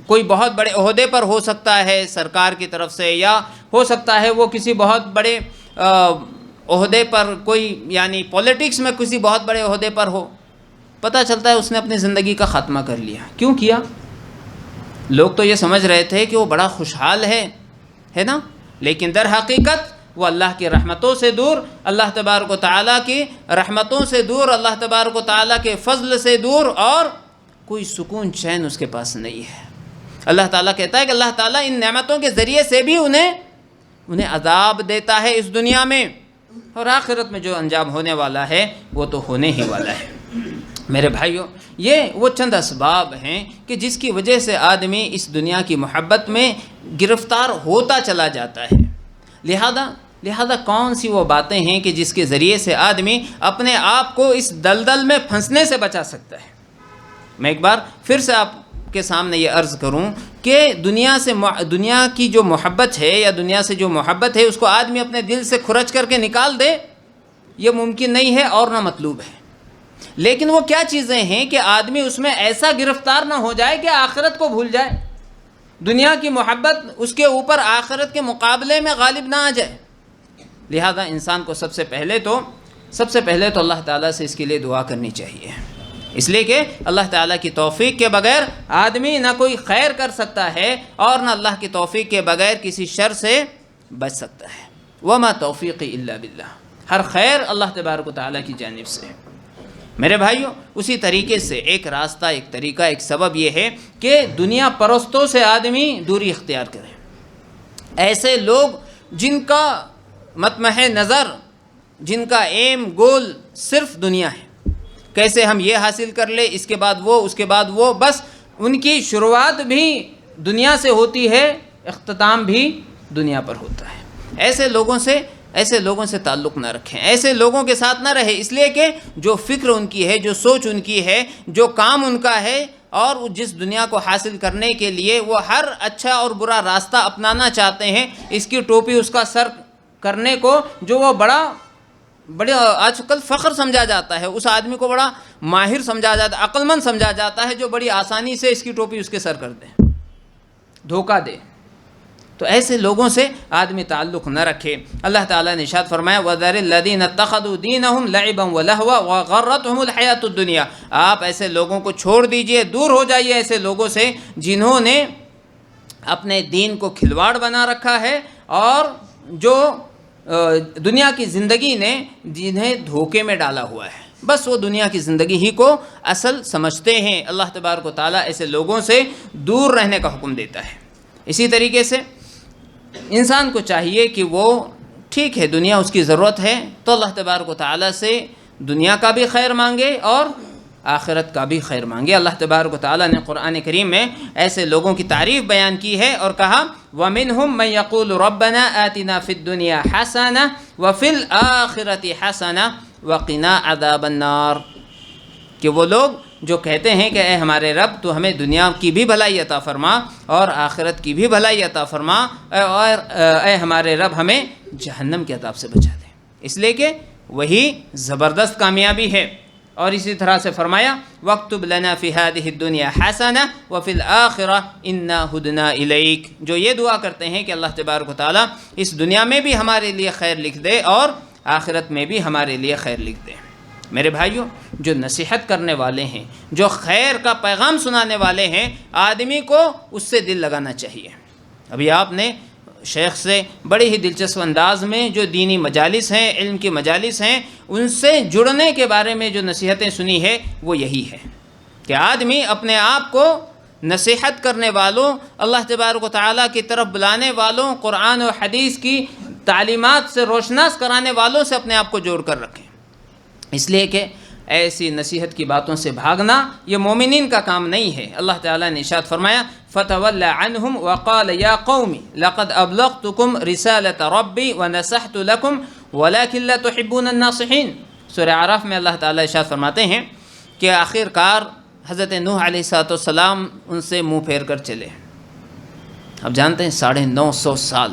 کوئی بہت بڑے عہدے پر ہو سکتا ہے سرکار کی طرف سے، یا ہو سکتا ہے وہ کسی بہت بڑے عہدے پر، کوئی یعنی پولیٹکس میں کسی بہت بڑے عہدے پر ہو. پتہ چلتا ہے اس نے اپنی زندگی کا خاتمہ کر لیا. کیوں کیا؟ لوگ تو یہ سمجھ رہے تھے کہ وہ بڑا خوشحال ہے نا، لیکن در حقیقت وہ اللہ کی رحمتوں سے دور، اللہ تبارک و تعالیٰ کی رحمتوں سے دور، اللہ تبارک و تعالیٰ کے فضل سے دور، اور کوئی سکون چین اس کے پاس نہیں ہے. اللہ تعالیٰ کہتا ہے کہ اللہ تعالیٰ ان نعمتوں کے ذریعے سے بھی انہیں عذاب دیتا ہے اس دنیا میں، اور آخرت میں جو انجام ہونے والا ہے وہ تو ہونے ہی والا ہے. میرے بھائیوں، یہ وہ چند اسباب ہیں کہ جس کی وجہ سے آدمی اس دنیا کی محبت میں گرفتار ہوتا چلا جاتا ہے. لہذا کون سی وہ باتیں ہیں کہ جس کے ذریعے سے آدمی اپنے آپ کو اس دلدل میں پھنسنے سے بچا سکتا ہے؟ میں ایک بار پھر سے آپ کے سامنے یہ عرض کروں کہ دنیا کی جو محبت ہے یا دنیا سے جو محبت ہے اس کو آدمی اپنے دل سے کھرچ کر کے نکال دے، یہ ممکن نہیں ہے اور نہ مطلوب ہے. لیکن وہ کیا چیزیں ہیں کہ آدمی اس میں ایسا گرفتار نہ ہو جائے کہ آخرت کو بھول جائے، دنیا کی محبت اس کے اوپر آخرت کے مقابلے میں غالب نہ آ جائے. لہذا انسان کو سب سے پہلے تو اللہ تعالیٰ سے اس کے لیے دعا کرنی چاہیے، اس لیے کہ اللہ تعالیٰ کی توفیق کے بغیر آدمی نہ کوئی خیر کر سکتا ہے اور نہ اللہ کی توفیق کے بغیر کسی شر سے بچ سکتا ہے. وما توفیقی الا باللہ، ہر خیر اللہ تبارک و تعالیٰ کی جانب سے. میرے بھائیوں، اسی طریقے سے ایک راستہ، ایک طریقہ، ایک سبب یہ ہے کہ دنیا پرستوں سے آدمی دوری اختیار کرے. ایسے لوگ جن کا مطمح نظر، جن کا ایم گول صرف دنیا ہے، کیسے ہم یہ حاصل کر لیں، اس کے بعد وہ، بس ان کی شروعات بھی دنیا سے ہوتی ہے، اختتام بھی دنیا پر ہوتا ہے. ایسے لوگوں سے تعلق نہ رکھیں، ایسے لوگوں کے ساتھ نہ رہے، اس لیے کہ جو فکر ان کی ہے، جو سوچ ان کی ہے، جو کام ان کا ہے، اور جس دنیا کو حاصل کرنے کے لیے وہ ہر اچھا اور برا راستہ اپنانا چاہتے ہیں، اس کی ٹوپی اس کا سر کرنے کو جو وہ بڑا آج کل فخر سمجھا جاتا ہے، اس آدمی کو بڑا ماہر سمجھا جاتا ہے، عقل مند سمجھا جاتا ہے، جو بڑی آسانی سے اس کی ٹوپی اس کے سر کر دے، دھوکہ دے. تو ایسے لوگوں سے آدمی تعلق نہ رکھے. اللہ تعالیٰ نے ارشاد فرمایا وَذَرِ الَّذِينَ اتَّخَذُوا دِينَهُمْ لَعِبًا وَلَهْوًا وَغَرَّتْهُمُ الْحَيَاةُ الدُّنْيَا. آپ ایسے لوگوں کو چھوڑ دیجئے، دور ہو جائیے ایسے لوگوں سے جنہوں نے اپنے دین کو کھلواڑ بنا رکھا ہے، اور جو دنیا کی زندگی نے جنہیں دھوکے میں ڈالا ہوا ہے، بس وہ دنیا کی زندگی ہی کو اصل سمجھتے ہیں. اللہ تبارک و تعالیٰ ایسے لوگوں سے دور رہنے کا حکم دیتا ہے. اسی طریقے سے انسان کو چاہیے کہ وہ ٹھیک ہے، دنیا اس کی ضرورت ہے تو اللہ تبارک و تعالیٰ سے دنیا کا بھی خیر مانگے اور آخرت کا بھی خیر مانگے. اللہ تبارک و تعالیٰ نے قرآن کریم میں ایسے لوگوں کی تعریف بیان کی ہے اور کہا وَمِنْهُمْ مَنْ يَقُولُ رَبَّنَا آتِنَا فِي الدُّنْيَا حَسَنَةً وَفِي الْآخِرَةِ حَسَنَةً وَقِنَا عَذَابَ النَّارِ، کہ وہ لوگ جو کہتے ہیں کہ اے ہمارے رب تو ہمیں دنیا کی بھی بھلائی عطا فرما اور آخرت کی بھی بھلائی عطا فرما، اور اے ہمارے رب ہمیں جہنم کے عذاب سے بچا دے، اس لیے کہ وہی زبردست کامیابی ہے. اور اسی طرح سے فرمایا وَاكْتُبْ لَنَا فِي هَذِهِ الدُّنْيَا حَسَنَةً وَفِي الْآخِرَةِ إِنَّا هُدْنَا إِلَيْكَ، جو یہ دعا کرتے ہیں کہ اللہ تبارک و تعالیٰ اس دنیا میں بھی ہمارے لیے خیر لکھ دے اور آخرت میں بھی ہمارے لیے خیر لکھ دے. میرے بھائیوں، جو نصیحت کرنے والے ہیں، جو خیر کا پیغام سنانے والے ہیں، آدمی کو اس سے دل لگانا چاہیے. ابھی آپ نے شیخ سے بڑے ہی دلچسپ انداز میں جو دینی مجالس ہیں، علم کی مجالس ہیں، ان سے جڑنے کے بارے میں جو نصیحتیں سنی ہے وہ یہی ہے کہ آدمی اپنے آپ کو نصیحت کرنے والوں، اللہ تبارک و تعالیٰ کی طرف بلانے والوں، قرآن و حدیث کی تعلیمات سے روشناس کرانے والوں سے اپنے آپ کو جوڑ کر رکھیں. اس لیے کہ ایسی نصیحت کی باتوں سے بھاگنا یہ مومنین کا کام نہیں ہے۔ اللہ تعالیٰ نے ارشاد فرمایا فَتَوَلَّ عَنْهُمْ وَقَالَ يَا قَوْمِ لَقَدْ أَبْلَغْتُكُمْ رِسَالَةَ رَبِّي وَنَصَحْتُ لَكُمْ وَلَكِنْ لَا تُحِبُّونَ النَّاصِحِينَ۔ سورہ اعراف میں اللہ تعالیٰ ارشاد فرماتے ہیں کہ آخر کار حضرت نوح علیہ السلام ان سے منہ پھیر کر چلے۔ اب جانتے ہیں 950 سال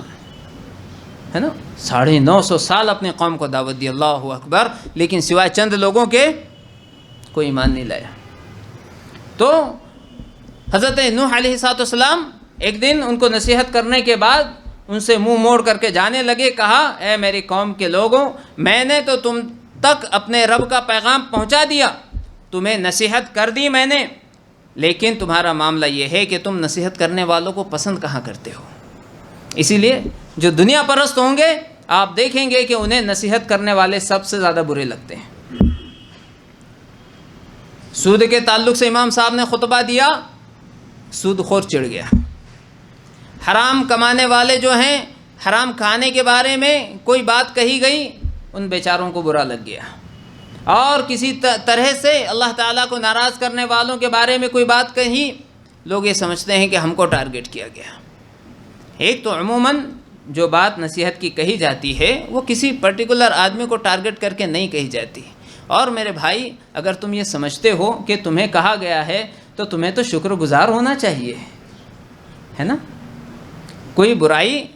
ہے نا، 950 سال اپنے قوم کو دعوت دی، اللہ اکبر، لیکن سوائے چند لوگوں کے کوئی ایمان نہیں لایا۔ تو حضرت نوح علیہ السلام ایک دن ان کو نصیحت کرنے کے بعد ان سے منہ موڑ کر کے جانے لگے۔ کہا اے میری قوم کے لوگوں، میں نے تو تم تک اپنے رب کا پیغام پہنچا دیا، تمہیں نصیحت کر دی میں نے، لیکن تمہارا معاملہ یہ ہے کہ تم نصیحت کرنے والوں کو پسند کہاں کرتے ہو۔ اسی لیے جو دنیا پرست ہوں گے آپ دیکھیں گے کہ انہیں نصیحت کرنے والے سب سے زیادہ برے لگتے ہیں۔ سود کے تعلق سے امام صاحب نے خطبہ دیا، سود خور چڑھ گیا۔ حرام کمانے والے جو ہیں، حرام کھانے کے بارے میں کوئی بات کہی گئی، ان بیچاروں کو برا لگ گیا۔ اور کسی طرح سے اللہ تعالیٰ کو ناراض کرنے والوں کے بارے میں کوئی بات کہی، لوگ یہ سمجھتے ہیں کہ ہم کو ٹارگٹ کیا گیا۔ ایک تو عموماً جو بات نصیحت کی کہی جاتی ہے وہ کسی پرٹیکولر آدمی کو ٹارگٹ کر کے نہیں کہی جاتی۔ اور میرے بھائی، اگر تم یہ سمجھتے ہو کہ تمہیں کہا گیا ہے تو تمہیں تو شکر گزار ہونا چاہیے، ہے نا۔ کوئی برائی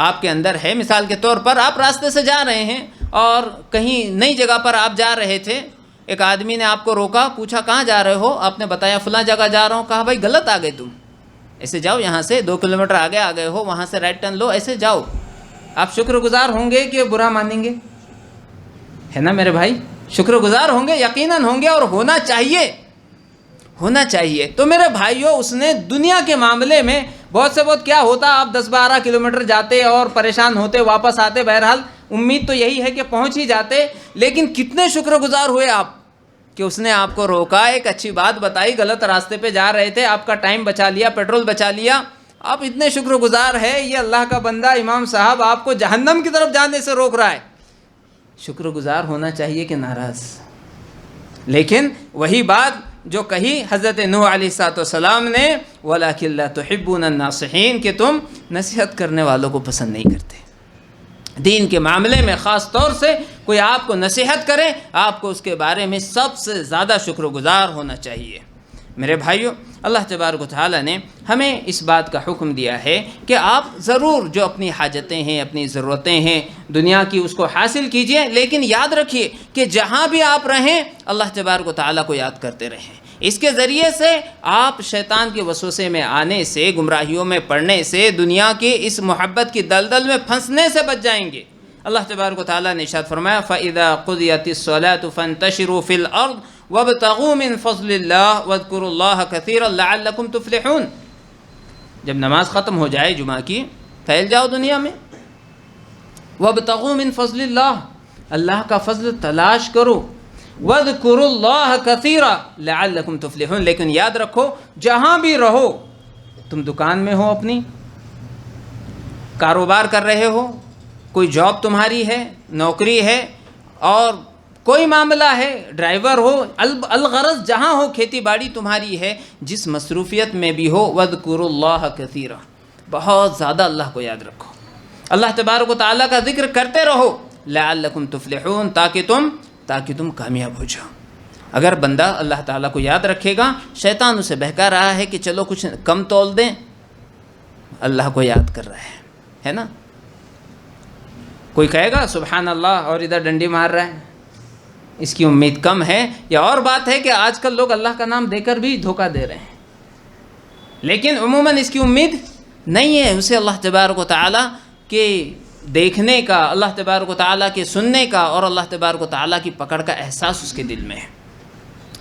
آپ کے اندر ہے، مثال کے طور پر آپ راستے سے جا رہے ہیں اور کہیں نئی جگہ پر آپ جا رہے تھے، ایک آدمی نے آپ کو روکا، پوچھا کہاں جا رہے ہو، آپ نے بتایا فلاں جگہ جا رہا ہوں، کہا بھائی غلط آ گئے تم، ایسے جاؤ، یہاں سے 2 کلومیٹر آگے آ گئے ہو، وہاں سے رائٹ ٹرن لو، ایسے جاؤ۔ آپ شکر گزار ہوں گے کہ برا مانیں گے؟ ہے نا میرے بھائی، شکر گزار ہوں گے، یقیناً ہوں گے، اور ہونا چاہیے، ہونا چاہیے۔ تو میرے بھائیوں، اس نے دنیا کے معاملے میں بہت سے بہت کیا ہوتا، آپ 10-12 کلومیٹر جاتے اور پریشان ہوتے، واپس آتے، بہرحال امید تو یہی ہے کہ پہنچ ہی جاتے، لیکن کتنے شکر گزار ہوئے آپ کہ اس نے آپ کو روکا، ایک اچھی بات بتائی، غلط راستے پہ جا رہے تھے، آپ کا ٹائم بچا لیا، پیٹرول بچا لیا، آپ اتنے شکر گزار ہے۔ یہ اللہ کا بندہ امام صاحب آپ کو جہنم کی طرف جانے سے روک رہا ہے، شکر گزار ہونا چاہیے کہ ناراض؟ لیکن وہی بات جو کہی حضرت نوح علیہ السلام نے، وَلَكِنْ لَا تُحِبُّونَ النَّاصِحِينَ، کہ تم نصیحت کرنے والوں کو پسند نہیں کرتے۔ دین کے معاملے میں خاص طور سے کوئی آپ کو نصیحت کرے، آپ کو اس کے بارے میں سب سے زیادہ شکر گزار ہونا چاہیے۔ میرے بھائیوں، اللہ تبارک و تعالیٰ نے ہمیں اس بات کا حکم دیا ہے کہ آپ ضرور جو اپنی حاجتیں ہیں، اپنی ضرورتیں ہیں دنیا کی، اس کو حاصل کیجئے، لیکن یاد رکھیے کہ جہاں بھی آپ رہیں اللہ تبارک و تعالیٰ کو یاد کرتے رہیں۔ اس کے ذریعے سے آپ شیطان کے وسوسے میں آنے سے، گمراہیوں میں پڑنے سے، دنیا کی اس محبت کی دلدل میں پھنسنے سے بچ جائیں گے۔ اللہ تبارک و تعالیٰ نے ارشاد فرمایا فَإِذَا قُضِيَتِ الصَّلَاةُ فَانتَشِرُوا فِي الْأَرْضِ وَابْتَغُوا مِن فَضْلِ اللَّهِ وَاذْكُرُوا اللَّهَ كَثِيرًا لَعَلَّكُمْ تُفْلِحُونَ۔ جب نماز ختم ہو جائے جمعہ کی، پھیل جاؤ دنیا میں، وَابْتَغُوا مِن فَضْلِ اللَّهِ، اللہ کا فضل تلاش کرو، وَاذْكُرُوا اللَّهَ كَثِيرًا لَعَلَّكُمْ تُفْلِحُونَ، لیکن یاد رکھو جہاں بھی رہو، تم دکان میں ہو، اپنی کاروبار کر رہے ہو، کوئی جاب تمہاری ہے، نوکری ہے، اور کوئی معاملہ ہے، ڈرائیور ہو، الغرض جہاں ہو، کھیتی باڑی تمہاری ہے، جس مصروفیت میں بھی ہو، وَاذْكُرُوا اللَّهَ كَثِيرًا، بہت زیادہ اللہ کو یاد رکھو، اللہ تبارک و تعالیٰ کا ذکر کرتے رہو، لَعَلَّكُمْ تُفْلِحُونَ، تاکہ تم کامیاب ہو جاؤ۔ اگر بندہ اللہ تعالیٰ کو یاد رکھے گا، شیطان اسے بہکا رہا ہے کہ چلو کچھ کم تول دیں، اللہ کو یاد کر رہا ہے نا۔ کوئی کہے گا سبحان اللہ اور ادھر ڈنڈی مار رہا ہے، اس کی امید کم ہے۔ یا اور بات ہے کہ آج کل لوگ اللہ کا نام دے کر بھی دھوکہ دے رہے ہیں، لیکن عموماً اس کی امید نہیں ہے، اسے اللہ تبارک و تعالیٰ کے دیکھنے کا، اللہ تبارک و تعالیٰ کے سننے کا، اور اللہ تبارک و تعالیٰ کی پکڑ کا احساس اس کے دل میں ہے۔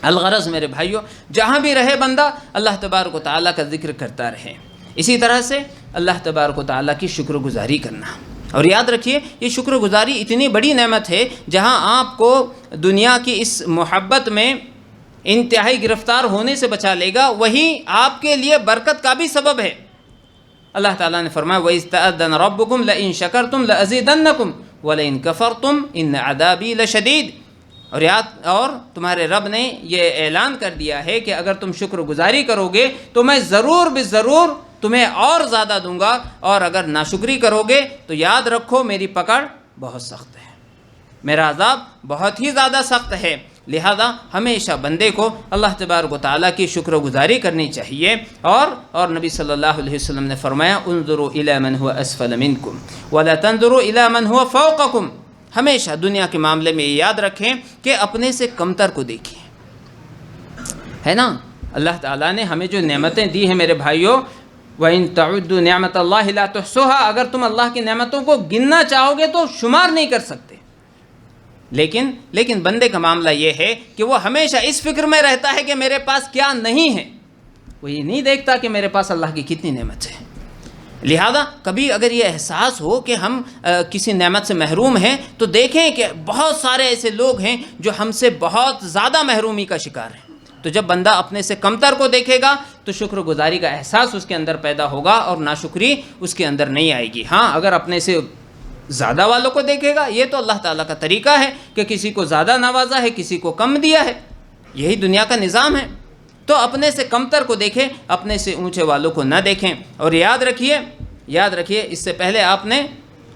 الغرض میرے بھائیوں، جہاں بھی رہے بندہ اللہ تبارک و تعالیٰ کا ذکر کرتا رہے، اسی طرح سے اللہ تبارک و تعالیٰ کی شکر گزاری کرنا۔ اور یاد رکھیے یہ شکر گزاری اتنی بڑی نعمت ہے، جہاں آپ کو دنیا کی اس محبت میں انتہائی گرفتار ہونے سے بچا لے گا، وہی آپ کے لیے برکت کا بھی سبب ہے۔ اللہ تعالیٰ نے فرمایا وَإِذْ تَأَذَّنَ رَبُّكُمْ لَئِن شَكَرْتُمْ لَأَزِيدَنَّكُمْ وَلَئِن كَفَرْتُمْ إِنَّ عَذَابِي لَشَدِيدٌ۔ اور تمہارے رب نے یہ اعلان کر دیا ہے کہ اگر تم شکر گزاری کرو گے تو میں ضرور بضرور تمہیں اور زیادہ دوں گا، اور اگر ناشکری کرو گے تو یاد رکھو میری پکڑ بہت سخت ہے، میرا عذاب بہت ہی زیادہ سخت ہے۔ لہذا ہمیشہ بندے کو اللہ تبارک و تعالیٰ کی شکر گزاری کرنی چاہیے، اور نبی صلی اللہ علیہ وسلم نے فرمایا انظروا الی من هو اسفل منکم ولا تنظروا الی من هو فوقکم۔ ہمیشہ دنیا کے معاملے میں یہ یاد رکھیں کہ اپنے سے کمتر کو دیکھیں، ہے نا۔ اللہ تعالیٰ نے ہمیں جو نعمتیں دی ہیں میرے بھائیوں، وَإِن تَعُدُّوا نِعْمَةَ اللَّهِ لَا تُحْصُوهَا، اگر تم اللہ کی نعمتوں کو گننا چاہو گے تو شمار نہیں کر سکتے۔ لیکن بندے کا معاملہ یہ ہے کہ وہ ہمیشہ اس فکر میں رہتا ہے کہ میرے پاس کیا نہیں ہے، وہ یہ نہیں دیکھتا کہ میرے پاس اللہ کی کتنی نعمت ہے۔ لہذا کبھی اگر یہ احساس ہو کہ ہم کسی نعمت سے محروم ہیں تو دیکھیں کہ بہت سارے ایسے لوگ ہیں جو ہم سے بہت زیادہ محرومی کا شکار ہیں۔ تو جب بندہ اپنے سے کمتر کو دیکھے گا تو شکر گزاری کا احساس اس کے اندر پیدا ہوگا اور ناشکری اس کے اندر نہیں آئے گی۔ ہاں، اگر اپنے سے زیادہ والوں کو دیکھے گا، یہ تو اللہ تعالیٰ کا طریقہ ہے کہ کسی کو زیادہ نوازا ہے، کسی کو کم دیا ہے، یہی دنیا کا نظام ہے۔ تو اپنے سے کمتر کو دیکھیں، اپنے سے اونچے والوں کو نہ دیکھیں۔ اور یاد رکھیے اس سے پہلے آپ نے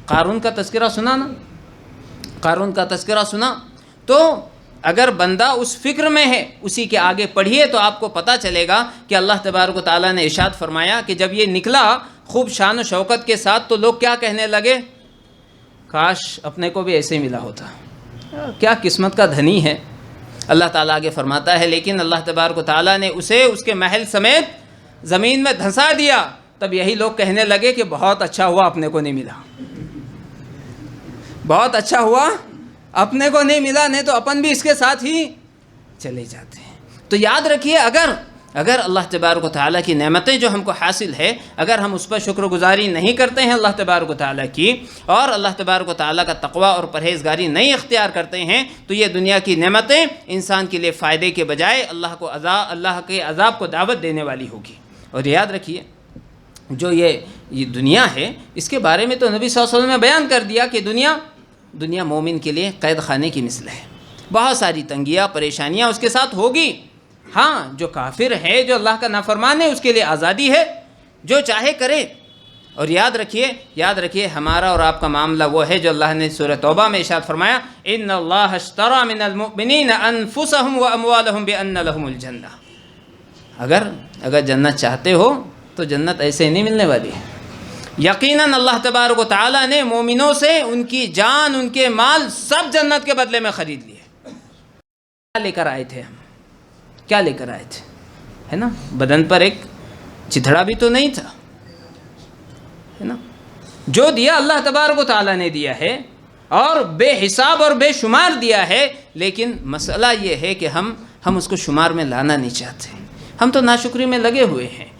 قارون کا تذکرہ سنا نا، قارون کا تذکرہ سنا، تو اگر بندہ اس فکر میں ہے اسی کے آگے پڑھیے تو آپ کو پتہ چلے گا کہ اللہ تبارک و تعالیٰ نے ارشاد فرمایا کہ جب یہ نکلا خوب شان و شوکت کے ساتھ تو لوگ کیا کہنے لگے، کاش اپنے کو بھی ایسے ملا ہوتا، کیا قسمت کا دھنی ہے۔ اللہ تعالیٰ آگے فرماتا ہے لیکن اللہ تبارک و تعالیٰ نے اسے اس کے محل سمیت زمین میں دھنسا دیا، تب یہی لوگ کہنے لگے کہ بہت اچھا ہوا اپنے کو نہیں ملا، بہت اچھا ہوا اپنے کو نہیں ملا، نہیں تو اپن بھی اس کے ساتھ ہی چلے جاتے ہیں۔ تو یاد رکھیے اگر اللہ تبارک و تعالیٰ کی نعمتیں جو ہم کو حاصل ہے، اگر ہم اس پر شکر گزاری نہیں کرتے ہیں اللہ تبارک و تعالیٰ کی، اور اللہ تبارک و تعالیٰ کا تقوی اور پرہیزگاری نہیں اختیار کرتے ہیں، تو یہ دنیا کی نعمتیں انسان کے لیے فائدے کے بجائے اللہ کے عذاب کو دعوت دینے والی ہوگی۔ اور یاد رکھیے جو یہ دنیا ہے، اس کے بارے میں تو نبی صلی اللہ علیہ وسلم نے بیان کر دیا کہ دنیا مومن کے لیے قید خانے کی مثل ہے، بہت ساری تنگیاں پریشانیاں اس کے ساتھ ہوگی۔ ہاں، جو کافر ہے، جو اللہ کا نافرمان ہے، اس کے لیے آزادی ہے، جو چاہے کرے۔ اور یاد رکھیے ہمارا اور آپ کا معاملہ وہ ہے جو اللہ نے سورہ توبہ میں ارشاد فرمایا، ان اللہ اشتری من المؤمنین انفسهم واموالهم بان لهم الجنہ۔ اگر جنت چاہتے ہو تو جنت ایسے نہیں ملنے والی ہے۔ یقیناً اللہ تبارک و تعالیٰ نے مومنوں سے ان کی جان، ان کے مال سب جنت کے بدلے میں خرید لیے۔ کیا لے کر آئے تھے ہے نا، بدن پر ایک چتھڑا بھی تو نہیں تھا، ہے نا۔ جو دیا اللہ تبارک و تعالیٰ نے دیا ہے، اور بے حساب اور بے شمار دیا ہے، لیکن مسئلہ یہ ہے کہ ہم اس کو شمار میں لانا نہیں چاہتے، ہم تو ناشکری میں لگے ہوئے ہیں۔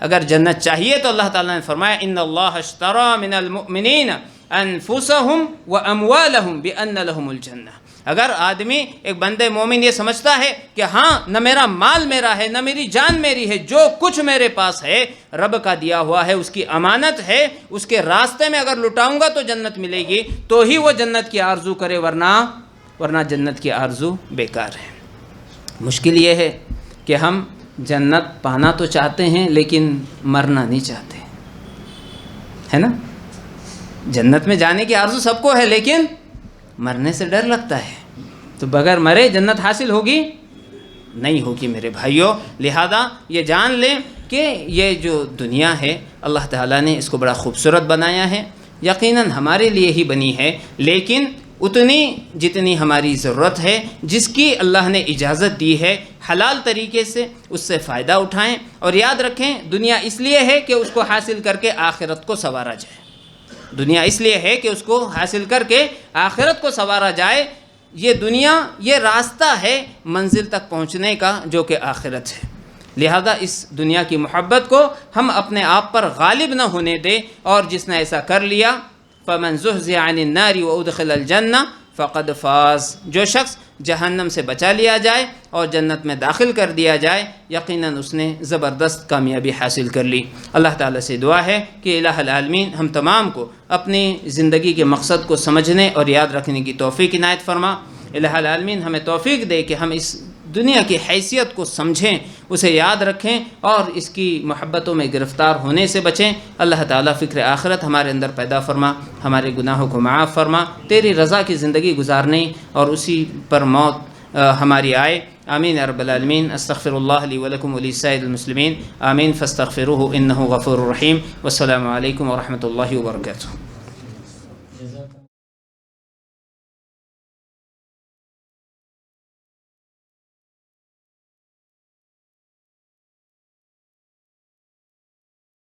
اگر جنت چاہیے تو اللہ تعالیٰ نے فرمایا ان اللہ اشتری من المؤمنین انفسهم واموالهم بان لهم الجنہ۔ اگر آدمی ایک بندے مومن یہ سمجھتا ہے کہ ہاں نہ میرا مال میرا ہے، نہ میری جان میری ہے، جو کچھ میرے پاس ہے رب کا دیا ہوا ہے، اس کی امانت ہے، اس کے راستے میں اگر لٹاؤں گا تو جنت ملے گی، تو ہی وہ جنت کی آرزو کرے، ورنہ جنت کی آرزو بیکار ہے۔ مشکل یہ ہے کہ ہم جنت پانا تو چاہتے ہیں لیکن مرنا نہیں چاہتے، ہے نا۔ جنت میں جانے کی آرزو سب کو ہے لیکن مرنے سے ڈر لگتا ہے، تو بغیر مرے جنت حاصل ہوگی نہیں ہوگی میرے بھائیوں۔ لہذا یہ جان لیں کہ یہ جو دنیا ہے اللہ تعالیٰ نے اس کو بڑا خوبصورت بنایا ہے، یقیناً ہمارے لیے ہی بنی ہے، لیکن اتنی جتنی ہماری ضرورت ہے، جس کی اللہ نے اجازت دی ہے، حلال طریقے سے اس سے فائدہ اٹھائیں۔ اور یاد رکھیں دنیا اس لیے ہے کہ اس کو حاصل کر کے آخرت کو سنوارا جائے، دنیا اس لیے ہے کہ اس کو حاصل کر کے آخرت کو سنوارا جائے۔ یہ دنیا یہ راستہ ہے منزل تک پہنچنے کا جو کہ آخرت ہے۔ لہذا اس دنیا کی محبت کو ہم اپنے آپ پر غالب نہ ہونے دیں، اور جس نے ایسا کر لیا فَمَنْ زُحْزِحَ عَنِ النَّارِ وَأُدْخِلَ الْجَنَّةَ فَقَدْ فَازَ، جو شخص جہنم سے بچا لیا جائے اور جنت میں داخل کر دیا جائے، یقیناً اس نے زبردست کامیابی حاصل کر لی۔ اللہ تعالیٰ سے دعا ہے کہ الہ العالمین ہم تمام کو اپنی زندگی کے مقصد کو سمجھنے اور یاد رکھنے کی توفیق عنایت فرما۔ الہ العالمین ہمیں توفیق دے کہ ہم اس دنیا کی حیثیت کو سمجھیں، اسے یاد رکھیں اور اس کی محبتوں میں گرفتار ہونے سے بچیں۔ اللہ تعالیٰ فکر آخرت ہمارے اندر پیدا فرما، ہمارے گناہوں کو معاف فرما، تیری رضا کی زندگی گزارنے اور اسی پر موت ہماری آئے۔ آمین یا رب العالمین۔ استغفر اللہ لی ولکم ولسائر المسلمین، آمین فاستغفروہ انہ غفور رحیم۔ والسلام علیکم ورحمۃ اللہ وبرکاتہ۔